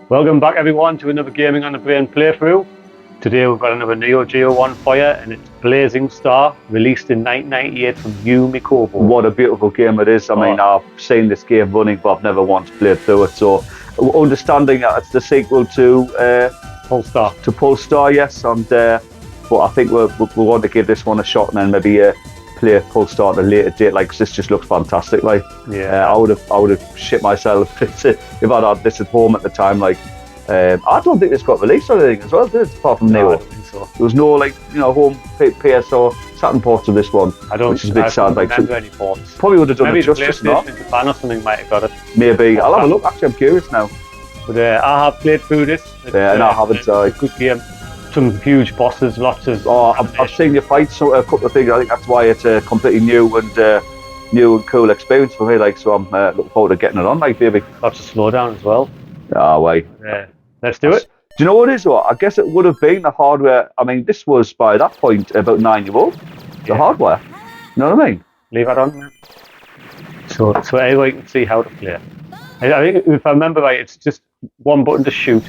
Welcome back everyone to another Gaming on the Brain playthrough. Today we've got another Neo Geo one for you, and it's Blazing Star, released in 1998 from Yumekobo. What a beautiful game it is. I mean, I've seen this game running, but I've never once played through it. So, understanding that it's the sequel to Polestar, yes. And but I think we want to give this one a shot, and then maybe play Polestar at a later date. Like, 'cause this just looks fantastic. Like, yeah, I would have shit myself if I'd had this at home at the time. Like, I don't think this got released or anything as well, did it? Apart from Neo. I don't think so. There was no, like, home PS or Saturn ports of this one. Which is a bit sad. Like, remember any ports. Probably would have done maybe it justice, not? PlayStation Japan or something might have got it. Maybe. I'll have a look. Actually, I'm curious now. But I have played through this. And I haven't. It's a good game. Some huge bosses, lots of. I've seen you fight a couple of things. I think that's why it's a completely new and cool experience for me. Like, so I'm looking forward to getting it on. Like, baby. Lots of slowdown as well. Wait. Yeah. Let's do it. Do you know what it is? Though? I guess it would have been the hardware. I mean, this was by that point about 9-year-old. The hardware. You know what I mean? Leave it on, man. So anyway, you can see how to play it. I think if I remember right, it's just one button to shoot,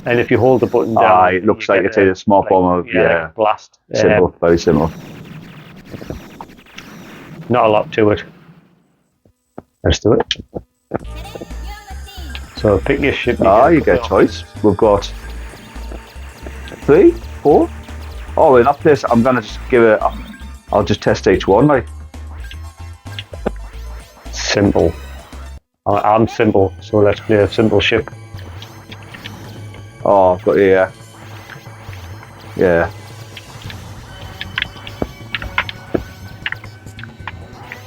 and if you hold the button down, it looks like it's a small form of like a blast. Simple, very simple. Not a lot to it. Let's do it. So pick your ship. You get a choice. We've got 3, 4. Oh, in that place, I'm gonna just give it. I'll just test each one, like. Simple. I'm simple, so let's play a simple ship. Oh, I've got yeah.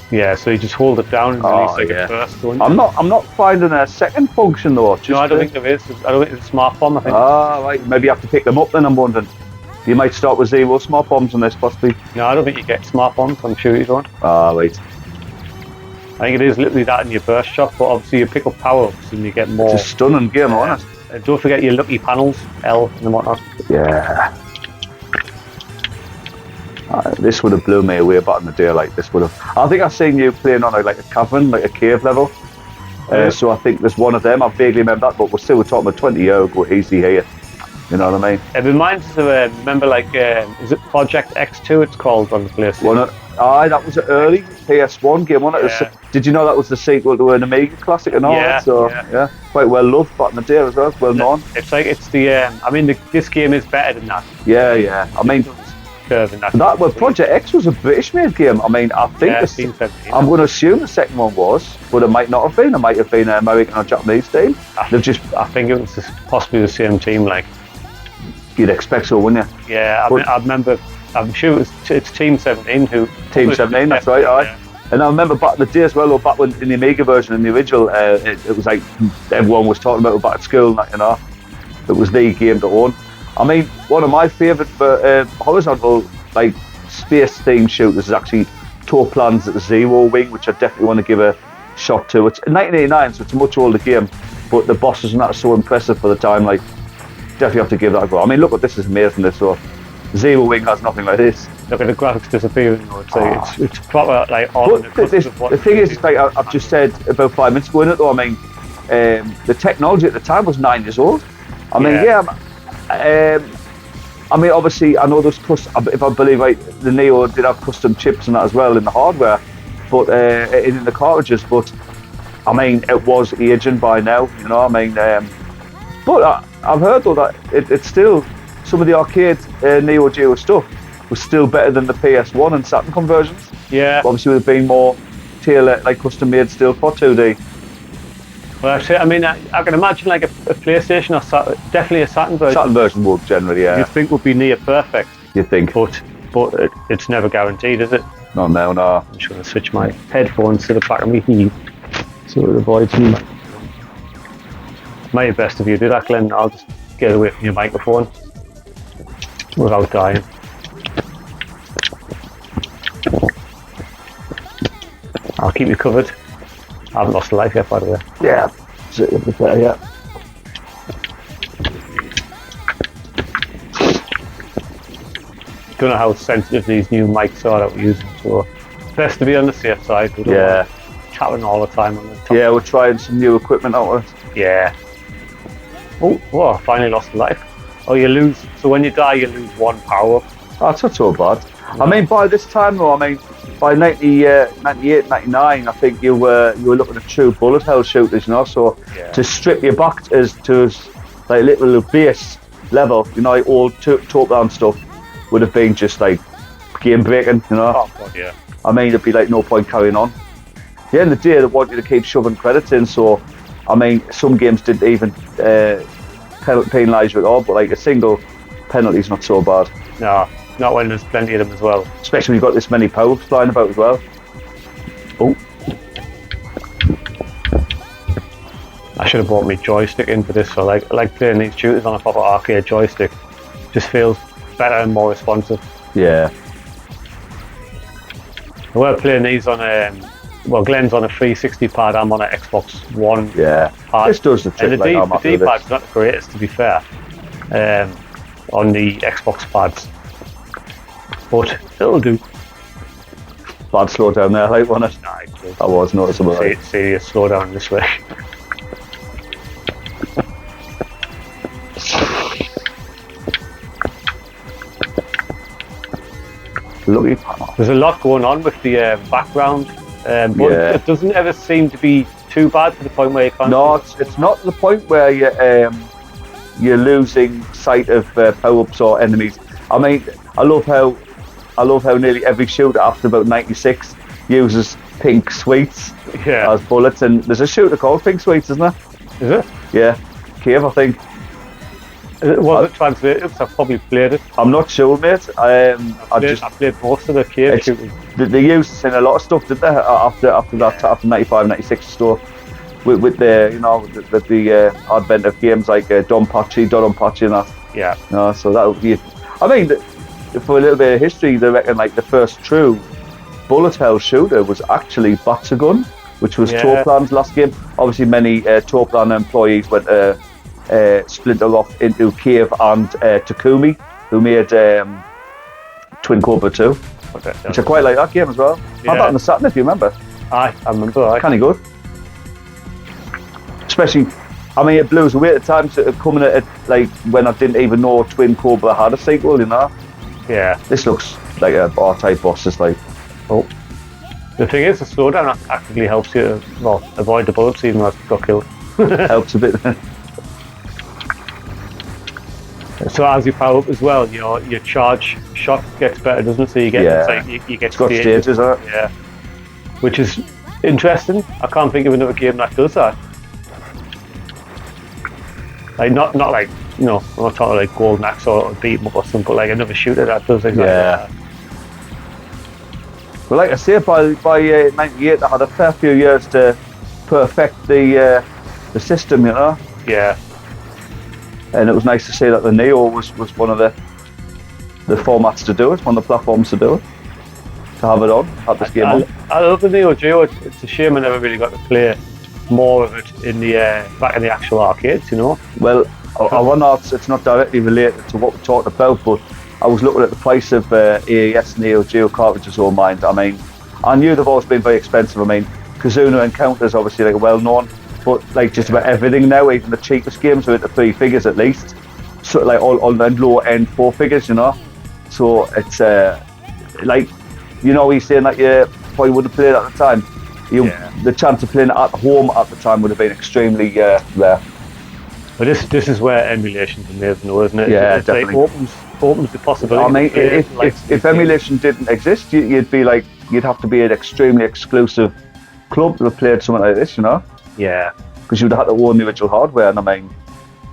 Yeah, so you just hold it down and release like a burst. I'm not finding a second function though. No, I don't think there is. I don't think it's a smart bomb. I think. Right. Maybe you have to pick them up then. I'm wondering. You might start with 0 smart bombs on this, possibly. No, I don't think you get smart bombs. I'm sure you don't. Right. I think it is literally that in your burst shot, but obviously you pick up power-ups and you get more. It's a stunning game, honest. Don't forget your lucky panels, L and whatnot. Yeah. This would have blew me away back in the day. Like, this would have. I think I've seen you playing on like a cavern, like a cave level. So I think there's one of them. I vaguely remember that, but we're talking about 20 years ago, easy here. You know what I mean? It reminds us of remember, like, is it Project X2? It's called on the PlayStation. That was an early PS1 game, wasn't it? Yeah. Did you know that was the sequel to an Amiga classic and all that? So quite well loved back in the day as well. Well known. It's like it's the. I mean, this game is better than that. Yeah. I mean, Project X was a British-made game. I mean, I think I'm going to assume the second one was, but it might not have been. It might have been an American or Japanese team. I think it was possibly the same team. Like, you'd expect so, wouldn't you? Yeah, I remember. I'm sure it's Team 17 who. Team 17, that's right. Yeah. And I remember back in the day as well, or back when in the Amiga version, in the original, it was like everyone was talking about it back at school. You know, it was the game to own. I mean, one of my favourite horizontal, like, space-themed shooters is actually Toplan's Zero Wing, which I definitely want to give a shot to. It's 1989, so it's a much older game, but the bosses and that are so impressive for the time. Like, definitely have to give that a go. I mean, look at this, is amazing. This so Zero Wing has nothing like this. Look at the graphics disappearing. It's proper, like, on the thing is, like I've just said about 5 minutes ago in it, though. I mean, the technology at the time was 9 years old. I mean, I mean, obviously, I know there's if I believe right, the Neo did have custom chips and that as well in the hardware, but in the cartridges. But I mean, it was aging by now. You know, I mean, but I've heard though that it's still some of the arcade Neo Geo stuff was still better than the PS1 and Saturn conversions. Yeah. Obviously, with being more tailored, like custom made still for 2D. Well, actually, I mean, I can imagine like a PlayStation or definitely a Saturn version. Saturn version would generally, you'd think would be near perfect. You think? But it's never guaranteed, is it? No. I'm just going to switch my headphones to the back of my head so it avoids me. Might be best if you do that, Glenn. I'll just get away from your microphone without dying. I'll keep you covered. I haven't lost a life yet, by the way. Yeah, yeah. Don't know how sensitive these new mics are that we're using, so it's best to be on the safe side. We don't chatting all the time on the top. Yeah, we're trying some new equipment out of it. Yeah. Oh, I finally lost a life. Oh, you lose. So when you die, you lose 1 power up. That's not so bad. I mean, by this time though, I mean, by 98, 99, I think you were looking at true bullet hell shooters, you know. So to strip you back to like little base level, you know, like old top-down stuff would have been just like game breaking, you know. Oh God, yeah. I mean, it'd be like no point carrying on. At the end of the day, they want you to keep shoving credits in. So, I mean, some games didn't even penalise you at all, but like a single penalty's not so bad. No, not when there's plenty of them as well. Especially when you've got this many powers flying about as well. Oh. I should have brought my joystick in for this. So like playing these shooters on a proper arcade joystick. Just feels better and more responsive. Yeah. We're playing these on well, Glenn's on a 360 pad, I'm on an Xbox One pad. This does the trick. And the D-pad's not the greatest, to be fair, on the Xbox pads. But it'll do. Bad slowdown there, like, wasn't it? Nah, that was noticeable. Serious slowdown this way. Lucky. There's a lot going on with the background, but it doesn't ever seem to be too bad to the point where you can't. No, it's not to the point where you're losing sight of power-ups or enemies. I mean, I love how nearly every shooter after about 96 uses pink sweets as bullets, and there's a shooter called Pink Sweets, isn't there? Is it? Yeah, Cave, I think. Was it translated? Because I've probably played it. I'm not sure, mate. I played most of the Cave shooters. They used this in a lot of stuff, did they? After 95, 96 stuff, with the the advent of games like Dodonpachi and that. Yeah. So that would be. I mean, for a little bit of history, they reckon like the first true bullet hell shooter was actually Batsagun, which was Toplan's last game. Obviously, many Toplan employees went splinter off into Cave and Takumi, who made Twin Cobra 2, which I quite like that game as well. Had that on the Saturn, if you remember. I remember. Kind of good. Especially, I mean, it blew us away at the time, so coming at it like when I didn't even know Twin Cobra had a sequel, you know. Yeah. This looks like a R-type boss. It's like, oh. The thing is, the slowdown actively helps you avoid the bullets even as you got killed. Helps a bit. So as you power up as well, your charge shot gets better, doesn't it? So you get you get stages, isn't it? Yeah. Which is interesting. I can't think of another game that does that. Like not like, you know, I'm not talking like Golden Axe or Beat 'em Up or something, but like another shooter that does exactly that. Well, like I say, by 98, I had a fair few years to perfect the system, you know. Yeah. And it was nice to see that the Neo was one of the formats to do it, one of the platforms to do it, to have it on, have this game on. I love the Neo Geo. It's a shame I never really got to play more of it in the back in the actual arcades, you know. Well, I wonder it's not directly related to what we talked about, but I was looking at the price of AES Neo Geo cartridges all mine. I mean, I knew they've always been very expensive. I mean, Kazuna Encounters obviously like well known, but like just about everything now, even the cheapest games are into 3 figures at least. So like all the low end 4 figures, you know. So it's like, you know, he's saying that you probably wouldn't play it at the time. The chance of playing it at home at the time would have been extremely rare. But this is where emulation's amazing, though, isn't it? Yeah, it definitely. Like opens the possibility. I mean, if emulation didn't exist, you'd be like, you'd have to be an extremely exclusive club to have played something like this, you know. Yeah. Because you'd have to own the original hardware, and I mean,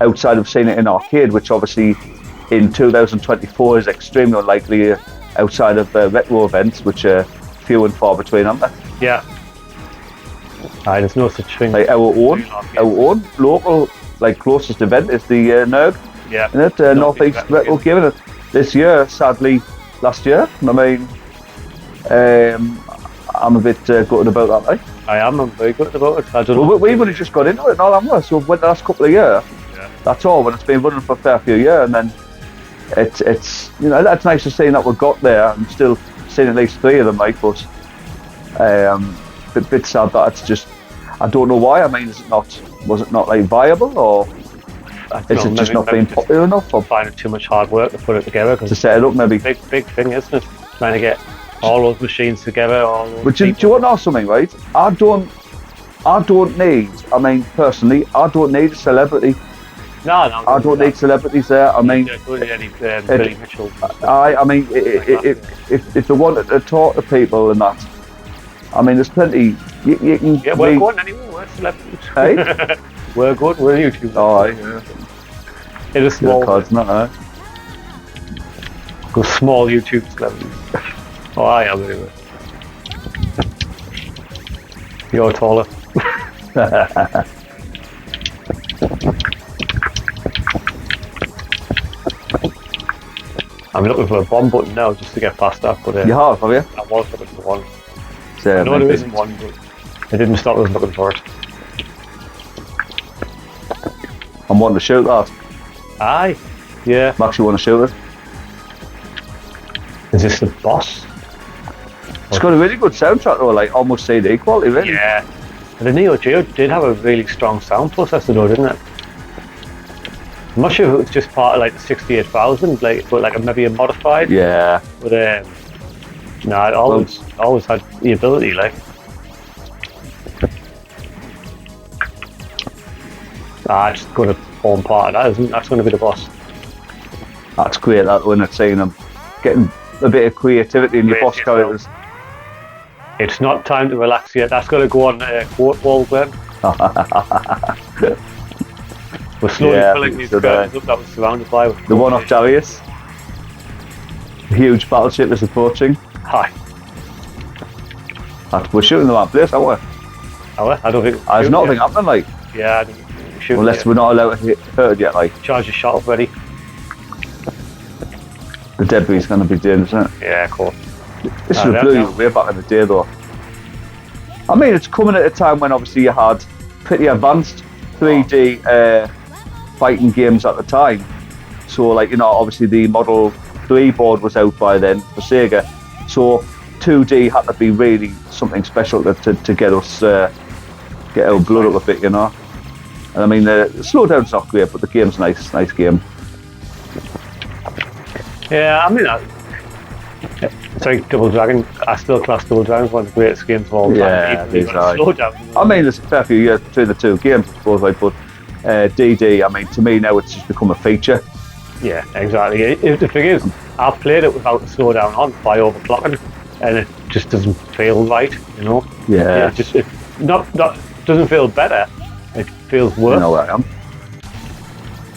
outside of seeing it in arcade, which obviously in 2024 is extremely unlikely outside of retro events, which are few and far between, aren't they? Yeah. There's no such thing. Like our own local, like closest event is the NERG. Yeah. Isn't it? Northeast Retro Gaming it this year, sadly, last year. I mean, I'm a bit gutted about that, right? I am. I'm very gutted about it. I don't know. We've only just got into it, and all I'm so went the last couple of years. Yeah. That's all. When it's been running for a fair few years, and then it's you know, that's nice to see that we got there and still seeing at least 3 of them, like, but bit sad that it's just, I don't know why. I mean, was it not like viable, or Is it just not being popular enough, or finding too much hard work to put it together? to set it up, maybe? Big thing, isn't it? Trying to get all those machines together. But do you want to know something, right? I don't need. I mean, personally, I don't need a celebrity. No, I don't need celebrities there. I mean, Billy Mitchell. I mean, if they wanted to talk to people and that, I mean, there's plenty. You can. Yeah, we're good anyway. We're celebrities. Hey, we're good. We're YouTube. Oh, yeah. It is small. Cards, not Small YouTube celebrities. Oh, I am anyway. You're taller. I'm looking for a bomb button now just to get past that, but you have you? I was looking for one. So, no, there isn't one, but I didn't stop us looking for it. I'm wanting to shoot that. Aye, yeah. I'm actually want to shoot it. Is this the boss? It's got a really good soundtrack though, like almost CD quality, really. Yeah. The Neo Geo did have a really strong sound processor though, didn't it? I'm not sure if it was just part of like the 68,000, like, but like maybe a modified. Yeah. But no, it always had the ability, like. It's going to form part of that, isn't it? That's going to be the boss. That's great, that when it's saying them getting a bit of creativity in your boss characters. It's not time to relax yet. That's got to go on quote wall, Glenn. We're slowly filling these curtains up that was surrounded by. The one off Darius. A huge battleship is approaching. Hi. We're shooting the right place, aren't we? Are we? I don't think. There's nothing happening, like. Yeah, I don't think we're shooting. Unless we're not allowed to hurt it yet, like. Charge your shot already. The debris is going to be dangerous, isn't it? Yeah, cool. This would have blew you way back in the day, though. I mean, it's coming at a time when obviously you had pretty advanced 3D fighting games at the time. So, like, you know, obviously the Model 3 board was out by then for Sega. So 2D had to be really something special to get us get our blood up a bit, you know. And I mean, the slowdown's not great, but the game's nice game. Yeah, I mean, sorry, Double Dragon. I still class Double Dragon as one of the greatest games of all time. Yeah, these are. Slowdown. I mean, there's a fair few years between the two games, I suppose, like, but DD, I mean, to me now it's just become a feature. Yeah, exactly. The thing is, I've played it without the slowdown on by overclocking, and it just doesn't feel right, you know. Yeah. It just not doesn't feel better. It feels worse. You know where I am.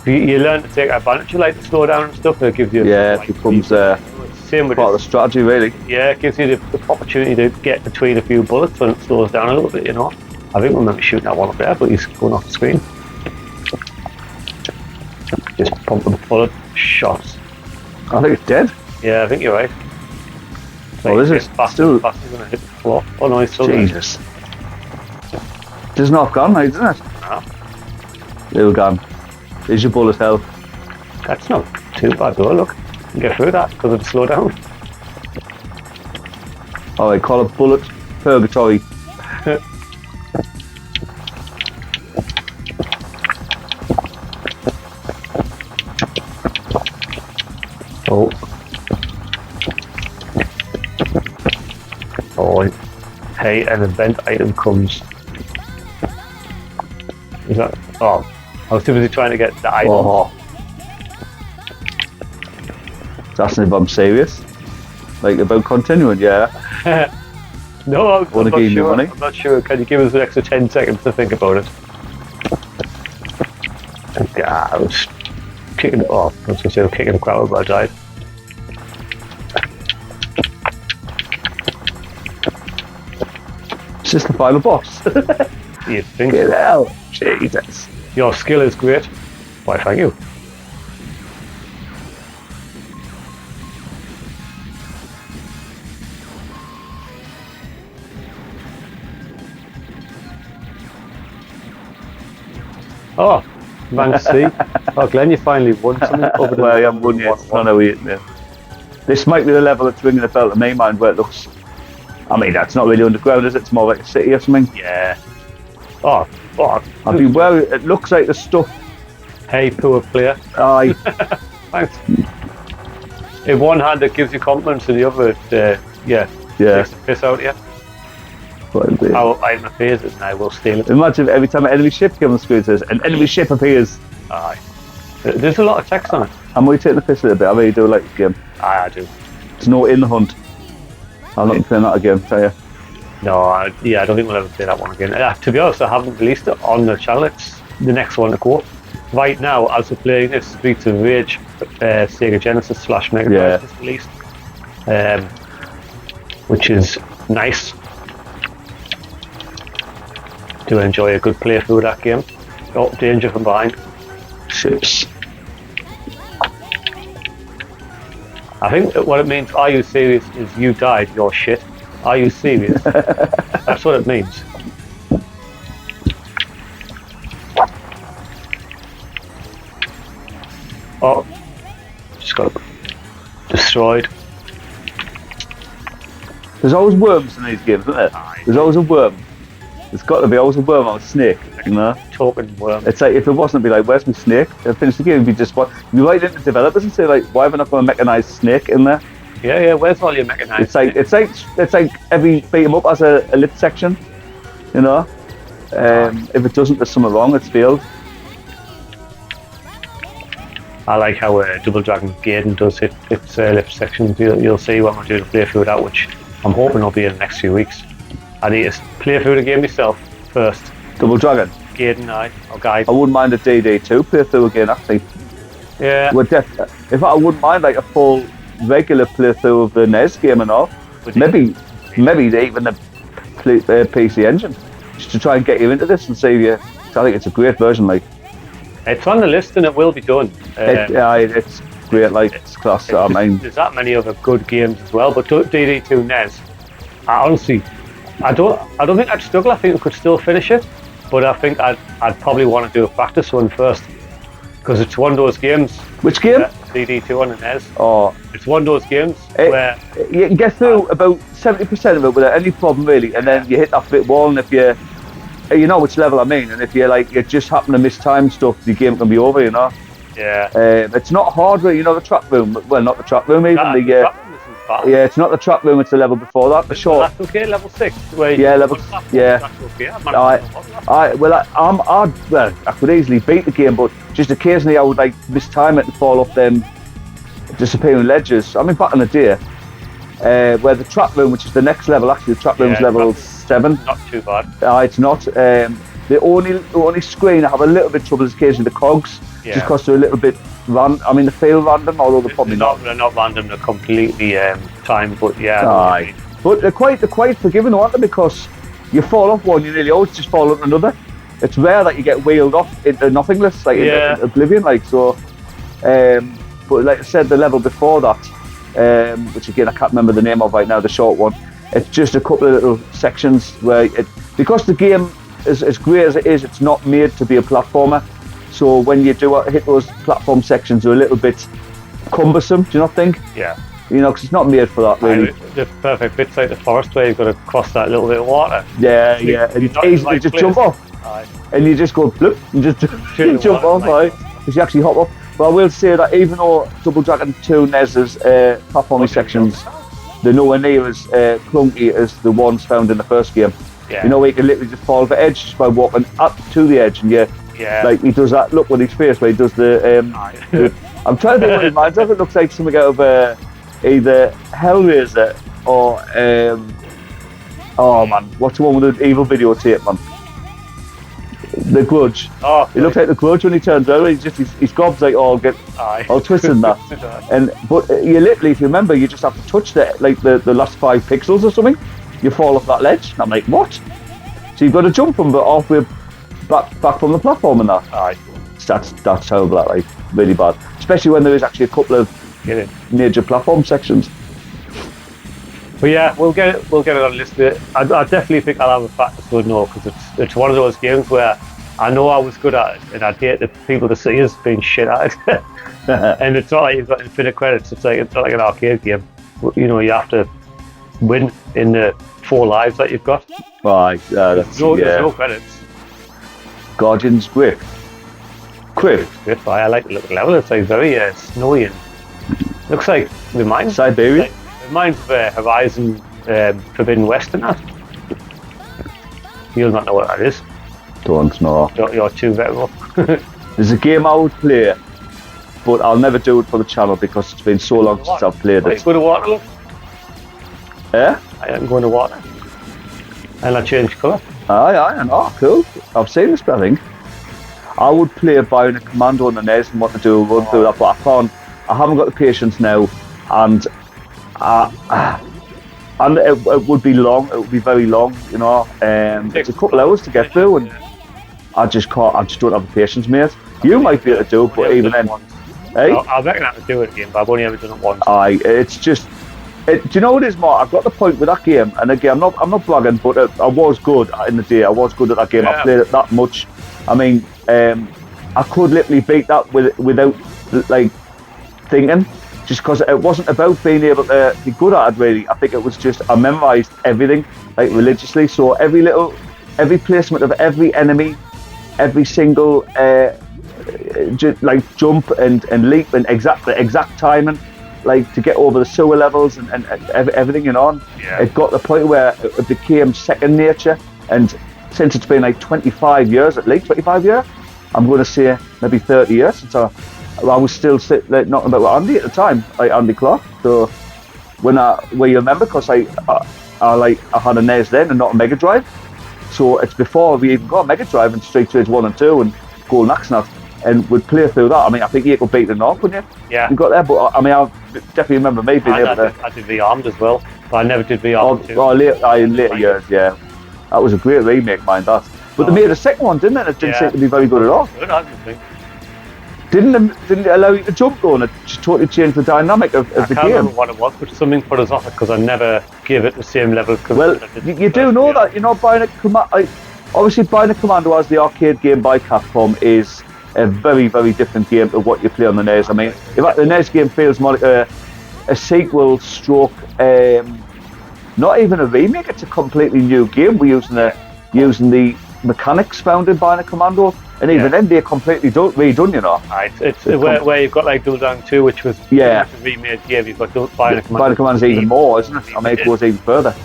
You learn to take advantage of like the slowdown and stuff. It gives you it becomes same with part of the strategy, really. Yeah, it gives you the opportunity to get between a few bullets when it slows down a little bit, you know. I think we might be shooting that one up there, but he's going off the screen. Just pumping bullet shots. I think it's dead. Yeah, I think you're right. Well, this is faster going to hit the floor. Oh no, he's still Jesus. There's not gone, mate, isn't it? No. Little gun. There's your bullet hell. That's not too bad though, look. You can get through that because of the slowdown. Oh, they call it bullet purgatory. Oh, hey, an event item comes. Is that? Oh, I was too busy trying to get the item. Oh. That's if I'm serious. Like about continuing, yeah. No, I'm not sure. Money? I'm not sure. Can you give us an extra 10 seconds to think about it? I was kicking it off. I was going to say I was kicking the crowd, but I died. It's just the final boss. You think? Get out. Jesus. Your skill is great. Why, thank you. Oh, Man C. Oh, Glenn, you finally won something over the. Well, I haven't won yet. I know it. This might be the level that's ringing a bell to me, mind, where it looks. I mean, that's not really underground, is it? It's more like a city or something. Yeah. Oh. I'd be well. It looks like the stuff Hey, poor player. Aye. Thanks. In one hand it gives you compliments, and the other it takes the piss out of you. I'm a phase it and I will steal it. Imagine every time an enemy ship comes on the screen, it says, an enemy ship appears. Aye. There's a lot of text on it. I'm going to take the piss a little bit. I really do like the game. Aye, I do. There's no in the hunt. I'm not playing that again, tell you. No, I don't think we'll ever play that one again. To be honest, I haven't released it on the channel. It's the next one to go. Right now, as we're playing this, Streets of Rage, Sega Genesis / Mega Drive is released, which is nice. Do enjoy a good playthrough of that game. Oh, danger from behind. Ships. I think what it means, are you serious, is you died, you're shit. Are you serious? That's what it means. Oh, just got destroyed. There's always worms in these games, isn't there? There's always a worm. There's got to be always a worm or a snake, you know? Talking worm. It's like, if it wasn't, it'd be like, where's my snake? I'd finish the game, it'd be just, what? You write into developers and say, like, why have I not got a mechanized snake in there? Yeah, where's all your mechanized It's like every beat 'em up has a lit section, you know? If it doesn't, there's something wrong, it's failed. I like how Double Dragon Gaiden does its lit sections. You'll see when we're doing a playthrough of that, which I'm hoping will be in the next few weeks. I need to play through the game myself first. Double Dragon? Gaiden, or Guide. I wouldn't mind a DD2 playthrough again, actually. Yeah. In fact, I wouldn't mind like a full regular playthrough of the NES game and all. Maybe even the PC Engine, just to try and get you into this and see you. I think it's a great version. Like, it's on the list and it will be done. It's great. Like, it's class. There's that many other good games as well, but DD2 NES. I honestly, I don't think I'd struggle. I think I could still finish it, but I think I'd probably want to do a practice one first, because it's one of those games. Which game? DD2 on the NES. Oh, it's one of those games where you can get through about 70% of it without any problem really, and then you hit that bit wall, and if you know which level I mean, and if you just happen to miss time stuff, the game can be over, you know. Yeah. It's not hard, really. You know, the trap room. Well, not the trap room even. The trap room isn't bad. Yeah, it's not the trap room. It's the level before that. The short. That's okay. Level 6. Where level. Yeah. That's okay. I could easily beat the game, but just occasionally I would like mistime it and fall off them disappearing ledges. I mean, back in the day, where the trap room, which is the next level, actually, the trap room's level 7. Not too bad. It's not. The only screen I have a little bit of trouble is occasionally the cogs, just because they're a little bit random. I mean, they feel random, although they're probably not. They're not random. They're completely timed, but yeah. Aye. But they're quite forgiving, aren't they? Because you fall off one, you nearly always just fall off another. It's rare that you get wheeled off into nothingness, like in Oblivion, like so. But like I said, the level before that, which again I can't remember the name of right now, the short one. It's just a couple of little sections where because the game is as great as it is, it's not made to be a platformer. So when you do hit those platform sections, they're a little bit cumbersome. Do you not think? Yeah. You know, because it's not made for that really. The perfect bits like the forest where you've got to cross that little bit of water. Yeah, and it's easy to just jump off. Aye. And you just go bloop, and just jump off, right? Because you actually hop off. But I will say that even though Double Dragon 2 NES's platforming sections, they're nowhere near as clunky as the ones found in the first game. Yeah. You know, where you can literally just fall off the edge just by walking up to the edge, and like he does that look on his face where he does the. I'm trying to think what it reminds of. It looks like something out of either Hellraiser or oh man, what's the one with the evil videotape, man? The Grudge. Oh, it looks like The Grudge when he turns over. His gob's like all twisted and that. But you literally, if you remember, you just have to touch the last 5 pixels or something. You fall off that ledge. And I'm like, what? So you've got to jump from halfway back from the platform and that. Aye. That's terrible. That like really bad, especially when there is actually a couple of major platform sections. But yeah, we'll get it on the list. I definitely think I'll have a practice with no, because it's one of those games where I know I was good at it, and I'd hate the people to see us being shit at it. And it's not like you've got infinite credits. It's not like an arcade game. You know, you have to win in the 4 lives that you've got. Right. There's no credits. Guardian's Grip. Criff. Criff, I like the look of the level. It's like very snowy and looks like reminds Siberia. Reminds of Horizon Forbidden West and that. You'll not know what that is. Don't know. You're too veteran. There's a game I would play, but I'll never do it for the channel because it's been so long since I've played it. Go to water, look. Yeah? I am going to water. And I change colour. Aye, oh, cool. I've seen this, but I think I would play Bionic Commando on the NES and what to do, run through that, but I haven't got the patience now, and it would be long. It would be very long, you know. It's a couple hours to get through, and I just don't have the patience, mate. You might be able to do it, but even then, hey? I reckon I could do it again, but I've only ever done it once. Aye, it's just. Do you know what it is, Mark? I've got the point with that game, and again, I'm not bragging, but I was good in the day. I was good at that game. I played it that much. I mean, I could literally beat that without like thinking, just because it wasn't about being able to be good at it. Really, I think it was just I memorised everything like religiously. So every placement of every enemy, every single like jump and leap and exact timing. Like to get over the sewer levels and everything, you know. It got to the point where it became second nature, and since it's been like 25 years at least, 25 years, I'm going to say maybe 30 years since I was still like knocking about with Andy at the time, like Andy Clark. So where you remember, because I had a NES then and not a Mega Drive, so it's before we even got a Mega Drive and Street Rage 1 and 2 and Golden Axe and that. And would play through that. I mean, I think you could beat the knock, couldn't you? Yeah. You got there, but I mean, I definitely remember me being able to. I did V-Armed as well, but I never did V-Armed too. In later years, yeah. That was a great remake, mind that. But they made a second one, didn't it? It didn't seem to be very good at all. Good, I think. Didn't it allow you to jump though, and it just totally changed the dynamic of the game? I can't remember what it was, but something put us off it because I never gave it the same level. Well, you do know that, you know, obviously Bionic Commando as the arcade game by Capcom is a very, very different game to what you play on the NES. I mean, in fact, the NES game feels more like a sequel stroke, not even a remake, it's a completely new game. We're using the mechanics found in Bionic Commando, and even then they're completely redone, you know. It's where you've got like Double Down 2, which was a remade game, you've got Bionic Commando. Bionic Commando's even more, isn't it? I mean, it goes even further.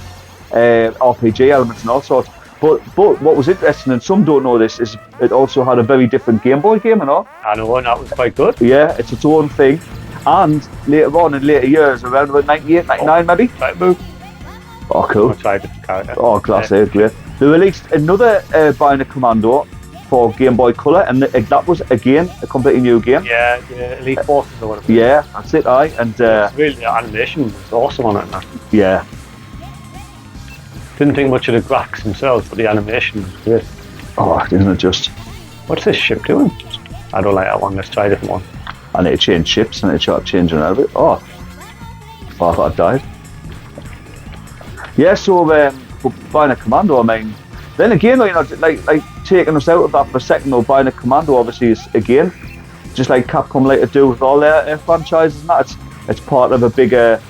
RPG elements and all sorts. But what was interesting, and some don't know this, is it also had a very different Game Boy game and all. I know, and that was quite good. Yeah, it's its own thing. And later on in later years, around about 98, 99 maybe. Right move. Oh, cool. Tried the character. Oh, class A, great. They released another Bionic Commando for Game Boy Color, and that was again a completely new game. Yeah, Elite Forces or whatever. Yeah, that's it, aye. And really, the animation was awesome on it now. Yeah. Didn't think much of the graphics themselves, but the animation was great. Oh, isn't it just? What's this ship doing? I don't like that one, let's try a different one. I need to change ships, I need to start changing out of it. Oh, I thought I died. Yeah, so Bionic Commando, I mean, then again, you know, like taking us out of that for a second, though, Bionic Commando obviously is, again, just like Capcom like to do with all their franchises and that, it's part of a bigger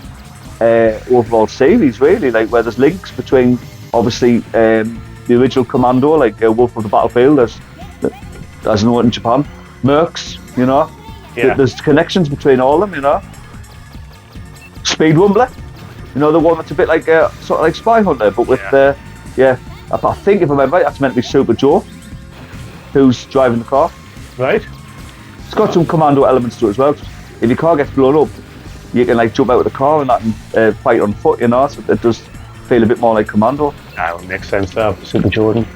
overall series, really, like where there's links between obviously the original Commando, like Wolf of the Battlefield, as known in Japan, Mercs, you know. There's connections between all of them, you know. Speed Rumbler, you know, the one that's a bit like sort of like Spy Hunter, but with I think if I remember right, that's meant to be Super Joe, who's driving the car. Right. It's got some Commando elements to it as well. If your car gets blown up, you can like jump out of the car and that and fight on foot, you know, so it does feel a bit more like Commando. That would make sense there, Super Jordan.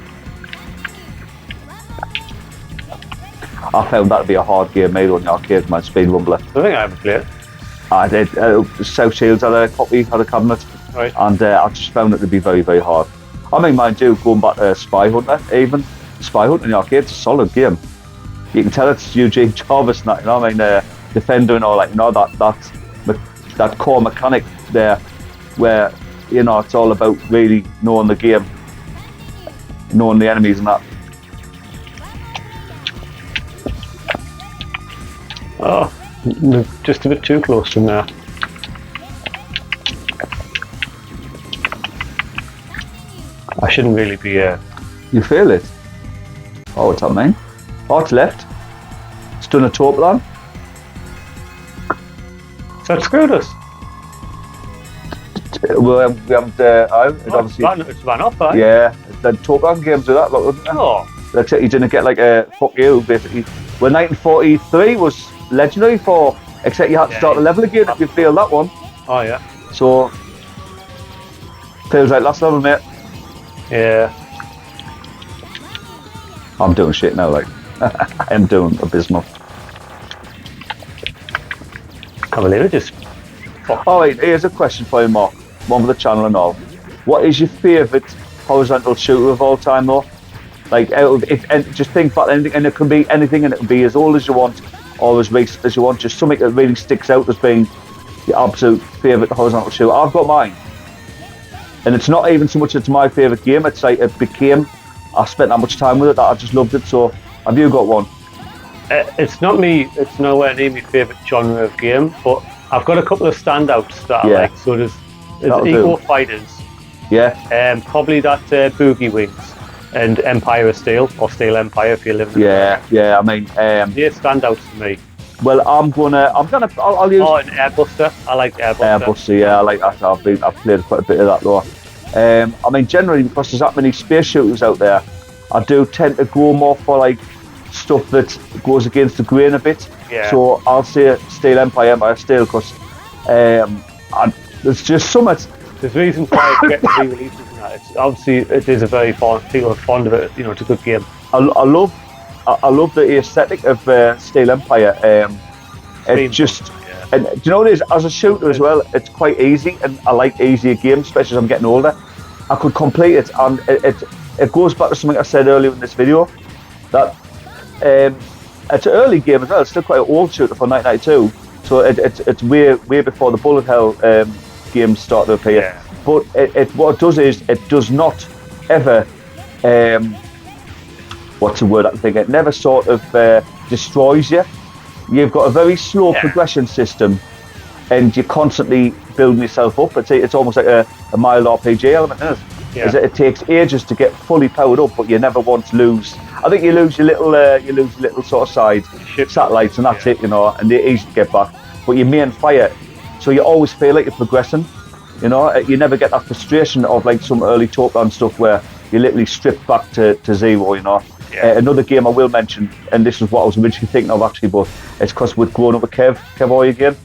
I found that to be a hard game made on the arcade, my Speed Rumbler. I think I haven't played it. I did. South Shields had a copy, had a cabinet, right. And I just found it to be very, very hard. I mean, mind you, going back to Spy Hunter, even Spy Hunter in the arcade, it's a solid game. You can tell it's Eugene Jarvis and that, you know, I mean, Defender and all that, you know, that core mechanic there, where, you know, it's all about really knowing the game, knowing the enemies and that. Oh, just a bit too close to there. I shouldn't really be You feel it? Oh, what's that mean? Oh, it's left. Stunner Toplan. So it screwed us. Well, we haven't. Obviously, it's ran off, right? Yeah, the Toplan games do that, wasn't it? Oh. Except you didn't get like a fuck you, basically. Well, 1943 was legendary for, except you had to start the level again if you failed that one. Oh, yeah. So, feels like last level, mate. Yeah. I'm doing shit now, like. I'm doing abysmal. Can't believe it, just... Alright, here's a question for you, Mark. One for the channel and all. What is your favourite horizontal shooter of all time, though? Like, just think about anything, and it can be anything, and it can be as old as you want, or as recent as you want, just something that really sticks out as being your absolute favourite horizontal shooter. I've got mine. And it's not even so much it's my favourite game, it's like I spent that much time with it that I just loved it. So, have you got one? It's nowhere near my favourite genre of game, but I've got a couple of standouts that I like. So there's Eco Fighters. Yeah. Probably that Boogie Wings and Empire of Steel, or Steel Empire if you live in Yeah, I mean... they're standouts for me. Well, I'll use... Oh, and Airbuster. I like Airbuster. Airbuster, yeah, I like that. I've played quite a bit of that, though. I mean, generally, because there's that many space shooters out there, I do tend to go more for, like, stuff that goes against the grain a bit. Yeah. So I'll say Steel Empire Steel, because there's just so much... There's reasons why it's getting re-releases and that. It's, obviously, it is a very people are fond of it. You know, it's a good game. I love the aesthetic of Steel Empire. And do you know what it is? As a shooter as well, it's quite easy, and I like easier games, especially as I'm getting older. I could complete it, and it goes back to something I said earlier in this video, that it's an early game as well. It's still quite an old shooter for 1992, so it's way before the bullet hell games start to appear. Yeah. But what it does is it does not ever what's the word I think? It never sort of destroys you. You've got a very slow progression system, and you're constantly building yourself up. It's almost like a mild RPG element, isn't it? Yeah. It takes ages to get fully powered up, but you never once lose. I think you lose your little sort of side satellites, and that's it, you know, and they're easy to get back. But your main fire, so you always feel like you're progressing. You know, you never get that frustration of like some early Top-Down stuff where you literally strip back to zero, you know. Yeah. Another game I will mention, and this is what I was originally thinking of actually, but it's because we'd grown up with Kev Oy again,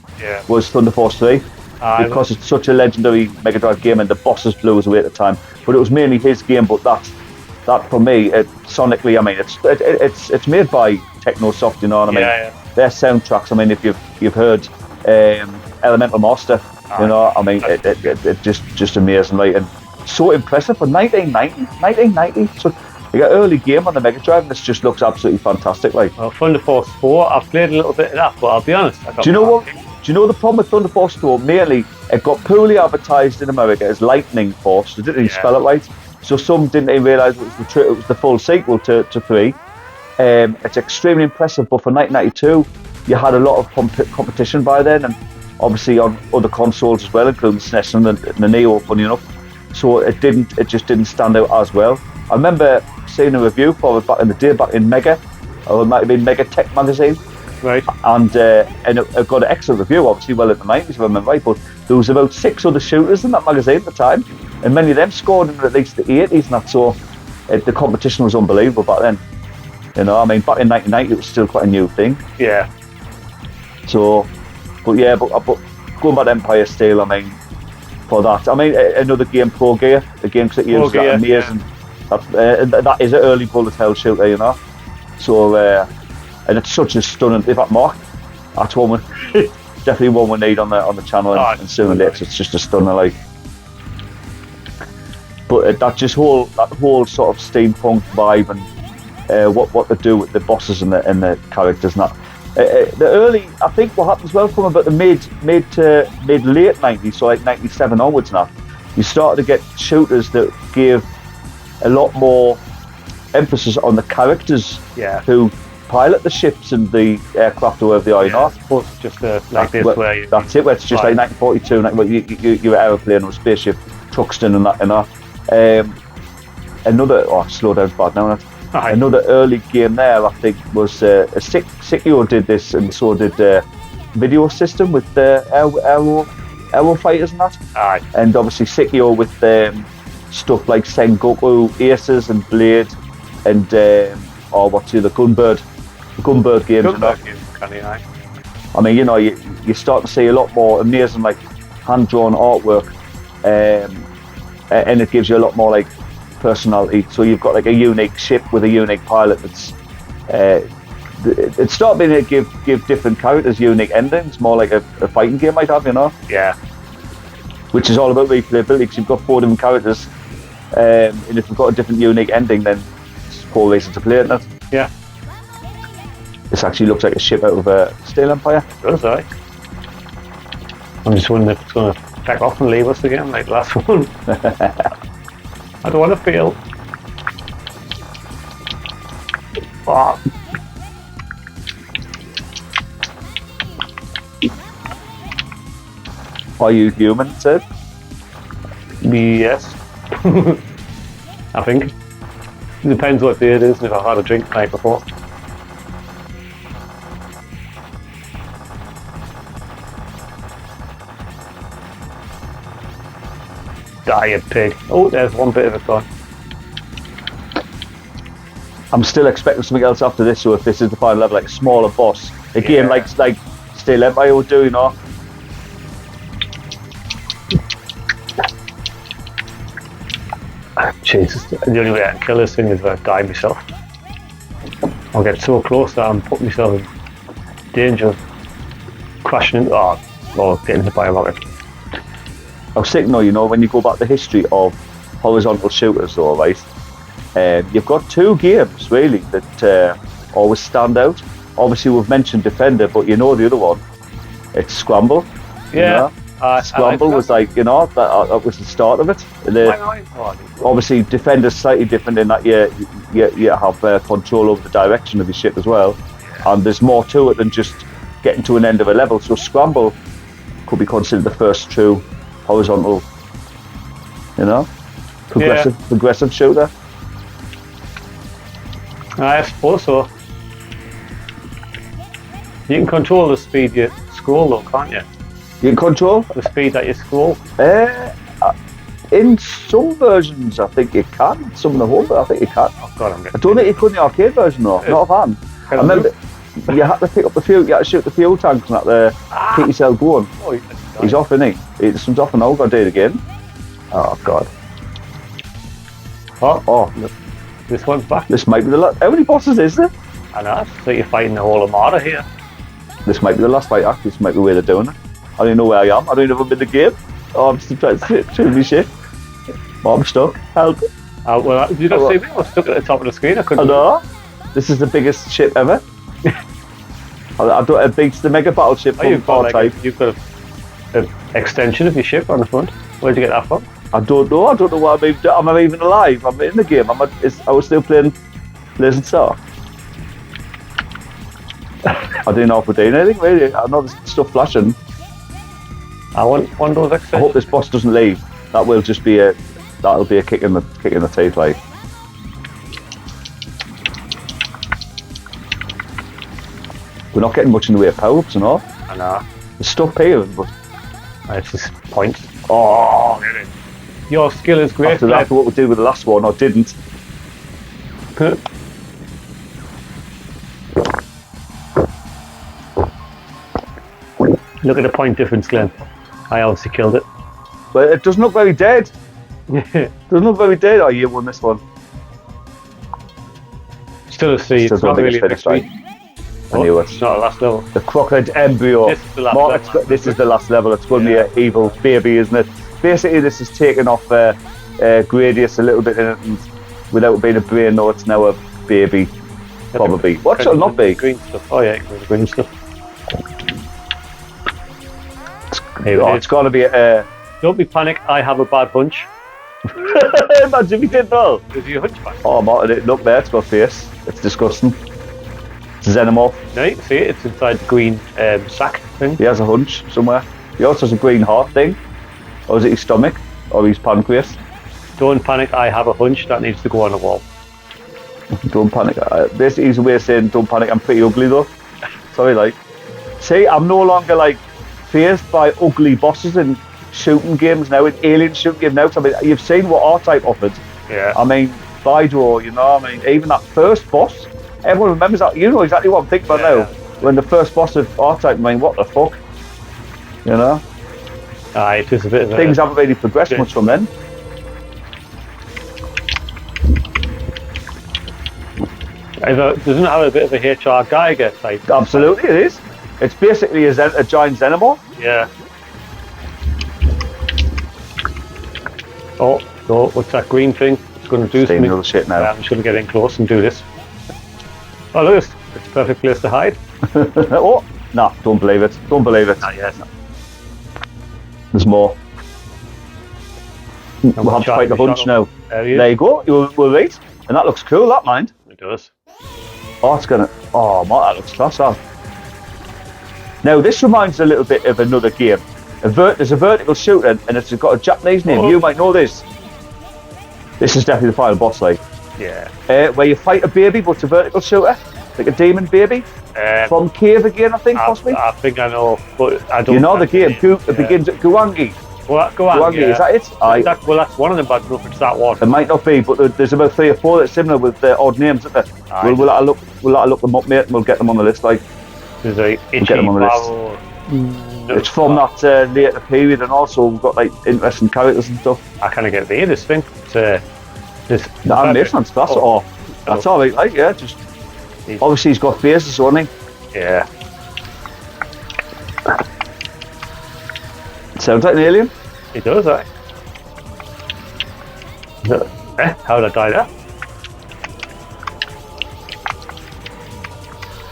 was Thunder Force 3. Because it's such a legendary Mega Drive game, and the bosses blew us away at the time. But it was mainly his game, but that for me, sonically, I mean, it's made by Technosoft, you know what I mean? Yeah. Their soundtracks, I mean, if you've heard Elemental Master, you know, I mean, it just amazing, like, and so impressive for 1990. So you got early game on the Mega Drive, and this just looks absolutely fantastic, like. Well, Thunder Force 4, I've played a little bit of that, but I'll be honest. Do you know what? Do you know the problem with Thunder Force 4? Mainly, it got poorly advertised in America as Lightning Force. They didn't even spell it right. So some didn't even realise it was the full sequel to 3. It's extremely impressive, but for 1992, you had a lot of competition by then, and obviously on other consoles as well, including SNES and the Neo, funny enough. So it just didn't stand out as well. I remember seeing a review for it back in the day, back in Mega, or it might have been Mega Tech magazine. Right. And it got an excellent review, obviously, well in the 90s, if I remember right, but there was about 6 other shooters in that magazine at the time, and many of them scored in at least the 80s and that, so the competition was unbelievable back then. You know, I mean, back in 1990 it was still quite a new thing. Yeah. So, but going back to Empire Steel, I mean, for that, I mean, another game, Pro Gear, the game that used that amazing, that is an early bullet hell shooter, you know, so, and it's such a stunning. In fact, Mark, that's one definitely one we need on the channel, and sooner or later, it's just a stunner, like. But that whole sort of steampunk vibe, and what they do with the bosses and the characters and that. The early, I think what happens well from about the mid to late 90s, so like 97 onwards now, you started to get shooters that gave a lot more emphasis on the characters who pilot the ships and the aircraft or whatever they are, you know? It's just like this where you... That's it, where it's just like 1942, you're aeroplane or spaceship, Truxton and that, you know? Slow down's bad now, Aye. Another early game there, I think, was Sikyo did this, and so did Video System with the Aero Fighters and that. Aye. And obviously Sikyo with stuff like Sengoku Aces and Blade and what's the other Gunbird games. Gunbird games, aye. I mean, you start to see a lot more amazing like hand-drawn artwork, and it gives you a lot more like personality. So you've got like a unique ship with a unique pilot. That's it's starting to give different characters unique endings, more like a fighting game might have, Yeah. Which is all about replayability, because you've got 4 different characters, and if you've got a different unique ending, then it's 4 reasons to play it. Yeah. This actually looks like a ship out of a Steel Empire. It does, aye. I'm just wondering if it's going to back off and leave us again like the last one. I don't want to fail. Oh. Are you human, Sid? Yes. I think. It depends what day it is and if I've had a drink the night before. Die, pig. Oh, there's one bit of it gone. I'm still expecting something else after this, so if this is the final level, like a smaller boss. Again, like Steel Empire would do, Jesus, the only way I can kill this thing is if I die myself. I'll get so close that I'm putting myself in danger of crashing into, or getting hit by a rocket. I was thinking, when you go back to the history of horizontal shooters, though, right? You've got 2 games really that always stand out. Obviously, we've mentioned Defender, but the other one, it's Scramble. Yeah. Scramble was like, that was the start of it. Obviously, Defender's slightly different in that you have control over the direction of your ship as well, and there's more to it than just getting to an end of a level. So Scramble could be considered the first true horizontal, progressive shooter. I suppose so. You can control the speed you scroll though, can't you? You can control the speed that you scroll? In some versions I think you can. Some of the home, but I think you can. Oh God, I don't think you could in the arcade version though, not a fan. I remember you had to pick up the fuel, you had to shoot the fuel tanks and that keep yourself going. Oh, he's off, isn't he? He's off and now, got to do it again. Oh God. Oh, look. This one's back. This might be the last. How many bosses is there? I know, it's like you're fighting the whole armada here. This might be the last fight act, this might be where they're doing it. I don't even know where I am, I don't even know if I'm in the game. Oh, I'm still trying to shoot me shit. Oh, I'm stuck, help. Well, did you not see me? I was stuck at the top of the screen, I couldn't. I know. This is the biggest ship ever. It beats the Mega Battleship from R-Type. You've got an extension of your ship on the front. Where'd you get that from? I don't know what am I even alive? I'm in the game. I was still playing Blazing Star. I don't know if we're doing anything really. I know there's stuff flashing. I want one of those extensions. I hope this boss doesn't leave. That will just be that'll be a kick in the teeth, like. We're not getting much in the way of power-ups and all. I know. There's stuff here, but it's just points. Oh, your skill is great. After what we did with the last one, I didn't. Look at the point difference, Glenn. I obviously killed it. But it doesn't look very dead. It doesn't look very dead. Oh, you won this one. Still a C. It's not really a victory. I knew it. It's not a last level. The Crocodile Embryo. This is the last level. This is the last level. It's going to be an evil baby, isn't it? Basically, this is taking off Gradius a little bit in it, and without being a brain, no, it's now a baby. Probably. What shall it not be? Green stuff. Oh yeah, the green stuff. It's going to be a. Don't be panic. I have a bad hunch. Imagine we did well. Is you a hunchback? Oh, Martin, look there. It's got face. It's disgusting. It's a xenomorph. No, you can see it. It's inside the green sack thing. He has a hunch somewhere. He also has a green heart thing. Or is it his stomach? Or his pancreas? Don't panic. I have a hunch that needs to go on the wall. Don't panic. Basically, he's a way of saying don't panic. I'm pretty ugly though. Sorry, like. See, I'm no longer like faced by ugly bosses in shooting games now, in alien shooting games now. I mean, you've seen what R-Type offered. Yeah. I mean, Bidro, you know, I mean, even that first boss, everyone remembers that. You know exactly what I'm thinking about now. When the first boss of R-Type, I mean, what the fuck? You know? Aye, it is a bit of things haven't really progressed much from then. Doesn't it have a bit of a HR Geiger type? Absolutely, it is. It's basically a giant xenomorph. Yeah. Oh, no, what's that green thing? It's going to do something. Little shit now. I'm just going to get in close and do this. Oh, look, it's a perfect place to hide. Oh, no, don't believe it. Don't believe it. Not yet. There's more. We'll have to fight the bunch now. There you go. We're right. And that looks cool, that mind. It does. Oh, it's gonna. Oh, man, that looks class. Now, this reminds a little bit of another game. There's a vertical shooter, and it's got a Japanese name. You might know this. This is definitely the final boss, like. Yeah. Where you fight a baby, but it's a vertical shooter, like a demon baby. From Cave again, I think, possibly. I think I know, but I don't. You know the game. It begins at Guangi. Guangi, is that it? Well, that's one of them, but I don't know if it's that one. It might not be, but there's about 3 or 4 that's similar with odd names, isn't there? We'll have to look them up, mate, and we'll get them on the list, like. There's a get them on the list. It's from that later period, and also we've got like interesting characters and stuff. I kind of get this thing. This animation's class. Oh, that's all right. Like, yeah, just obviously he's got faces, hasn't he? Yeah. Sounds like an alien. He does, right? How did I die there?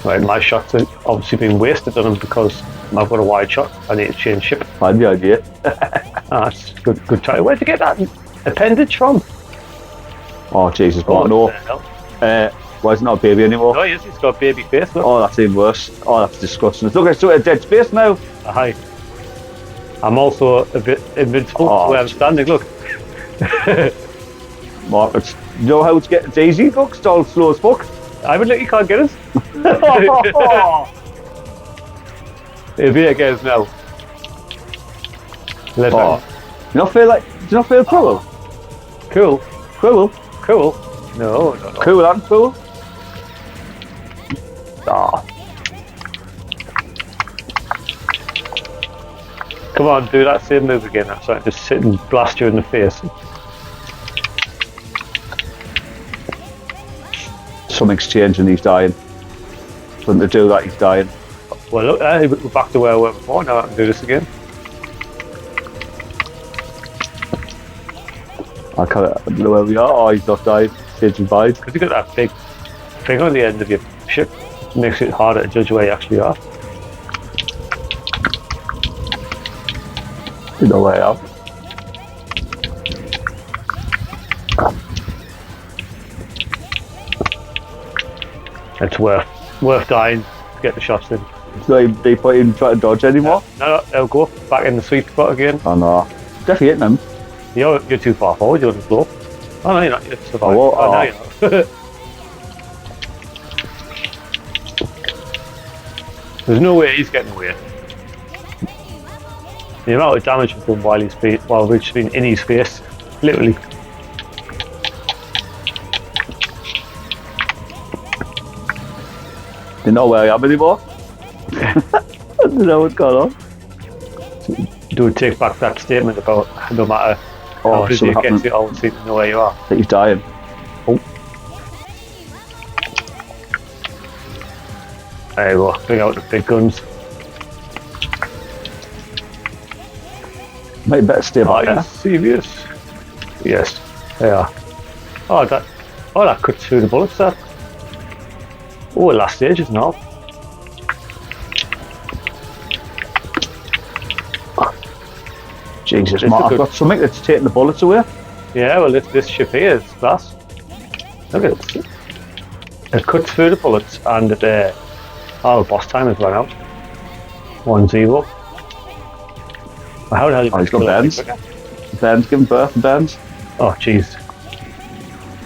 Right, my shots have obviously been wasted on him because I've got a wide shot. I need to change ship. I had the idea. That's good try. Where'd you get that appendage from? Oh, Jesus, but no. Why is it not a baby anymore? No, he's got a baby face. Look. Oh, that's even worse. Oh, that's disgusting. Look, it's a dead space now. Aye. I'm also a bit invincible where I'm standing. Look. Mark, you know how it's easy? Look, it's all slow as fuck. I would look, you can't get us. It'll be against now. Do you not feel cruel? Cool. Cruel? Cool. No. Cool and cruel? Come on, do that same move again. I'm sorry, just sit and blast you in the face. Something's changing, he's dying. When to do that, he's dying. Well, look, we're back to where we were before. Now I can do this again. I can't know where we are. Oh, he's not died. He's survived. Because you've got that big thing on the end of your ship. It makes it harder to judge where you actually are. You know where I am. It's worth dying to get the shots in. So they put him trying to dodge anymore? No, they'll go back in the sweet spot again. Oh no. Definitely hitting him. You're too far forward, you're on the floor. Oh no, you're not. You're surviving. No, you're not. There's no way he's getting away. The amount of damage we've done while Rich's been in his face, literally. You know where I am anymore? I don't know what's going on. Do take back that statement about no matter how busy it gets, you always seem to know where you are. I think he's dying. Oh. There you go, bring out the big guns. Might better stay back there. Serious? Yes, they are. Oh, that cuts through the bullets, that. Oh, last stages now. Jesus, Mark, I've got something that's taking the bullets away. Yeah, well, this ship here is class. Look at it. It cuts through the bullets, and boss time has run out. 1-0. How the hell he's got Ben's. Ben's giving birth to Ben's. Oh, jeez.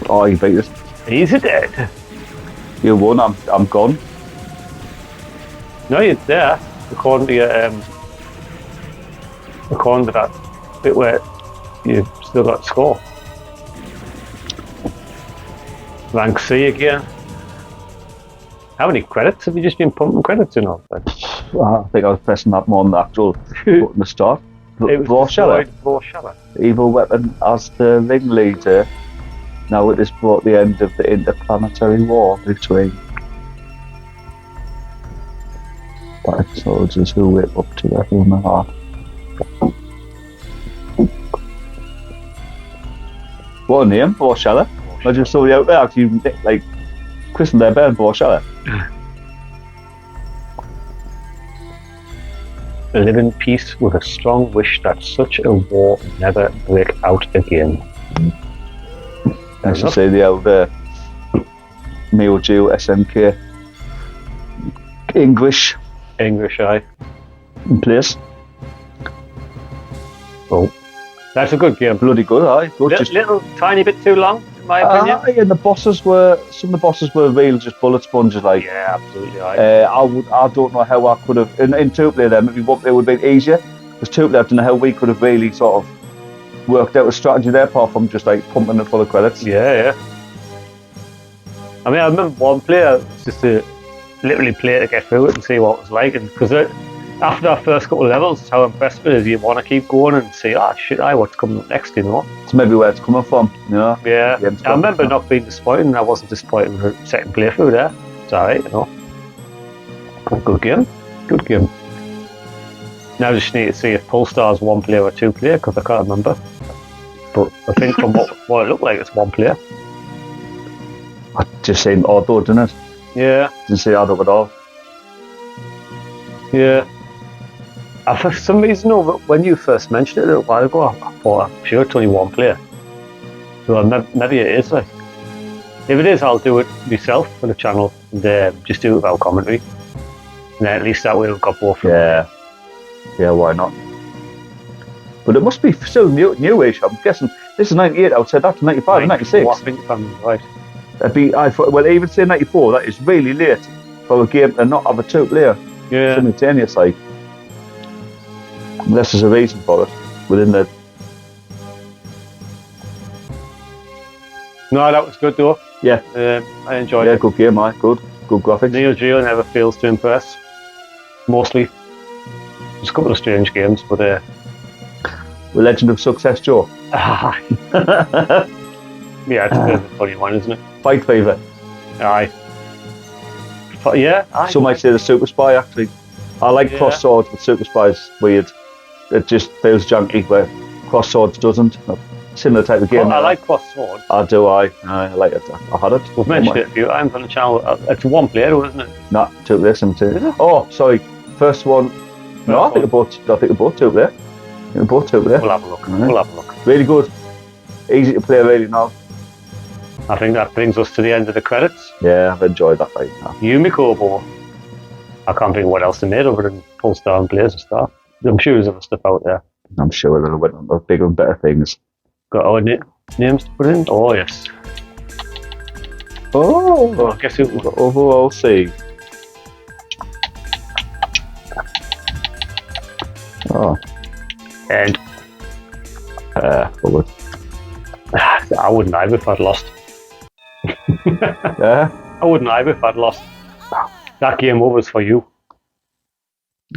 Oh, he beat us. He's dead. You won, I'm gone. No, you're there. According to your, according to that bit where you've still got score. Rank C again. How many credits have you just been pumping credits in of? I think I was pressing that more on the actual button to start. Vorshella. Evil weapon as the ringleader. Now it has brought the end of the interplanetary war between black soldiers who whip up to their human heart. What a name, Vorshella. I just saw you out there actually like christened their band Vorshella. Live in peace with a strong wish that such a war never break out again. As I say, the old Meo Geo SNK English, aye. In place. Oh, that's a good game. Bloody good, aye. Good, Little tiny bit too long, in my opinion. And some of the bosses were real just bullet sponges, like. Yeah, absolutely, aye. I don't know how I could have in two-player there. Maybe one player would have been easier. Because two-player, I don't know how we could have really sort of worked out a strategy there, apart from just like pumping it full of credits. Yeah. I mean, I remember one player just to literally play to get through it and see what it was like, and because after that first couple of levels, how impressed it is, you want to keep going and see, what's coming up next, you know? It's maybe where it's coming from, you know? Yeah. I remember not being disappointed, and I wasn't disappointed with the second playthrough there. It's alright, you know. Good game. Now I just need to see if Polestar's one player or two player, because I can't remember. But I think from what it looked like, it's one player. I just seen auto, didn't it? Yeah. Didn't see auto at all. Yeah. For some reason, when you first mentioned it a little while ago, I thought, I'm sure it's only one player. So maybe it is, like. If it is, I'll do it myself for the channel and just do it without commentary. And then at least that way we've got both. Yeah, why not? But it must be still newish. I'm guessing this is 98 outside, that's 95 and 96. I think if I'm right. Well, even say 94, that is really late for a game to not have a two-player simultaneous, like. Unless there's a reason for it within the. No, that was good though. Yeah. I enjoyed it. Yeah, good game, good graphics. Neo Geo never fails to impress. Mostly. There's a couple of strange games, but The Legend of Success, Joe. yeah, it's a bit of a funny one, isn't it? Fight Fever. Aye. Yeah, aye. Some might say the Super Spy, actually. I like Cross Swords, but Super Spy's weird. It just feels junky, where Cross Swords doesn't. Similar type of game. I like Cross Swords. I do, I like it. I had it. We've mentioned it a few times on the channel. It's one player, isn't it? Nah, two player simultaneous. Oh, sorry. First one. No, I think they're both two player. We'll have a look. Right. We'll have a look. Really good. Easy to play, really now. I think that brings us to the end of the credits. Yeah, I've enjoyed that right now. Yumekobo. I can't think of what else they made other than Polestar and Blazer stuff. I'm sure there's other stuff out there. I'm sure they'll went on bigger and better things. Got our names to put in? Oh, yes. Oh, I guess it was. Overall C. Oh. And forward. I wouldn't either if I'd lost. Yeah? I wouldn't either if I'd lost. That game over is for you.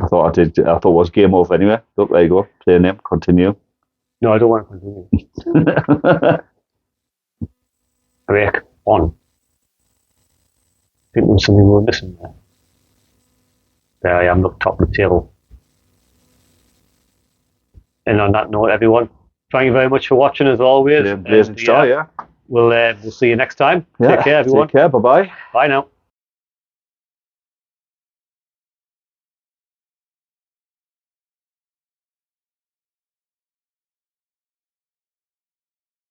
I thought it was game over anyway. Look, there you go. Play name, continue. No, I don't want to continue. Break 1. I think there's something we're missing there. There I am, look, top of the table. And on that note, everyone, thank you very much for watching as always. Blazing Star, yeah. We'll see you next time. Yeah, take care, everyone. Take care, bye-bye. Bye now.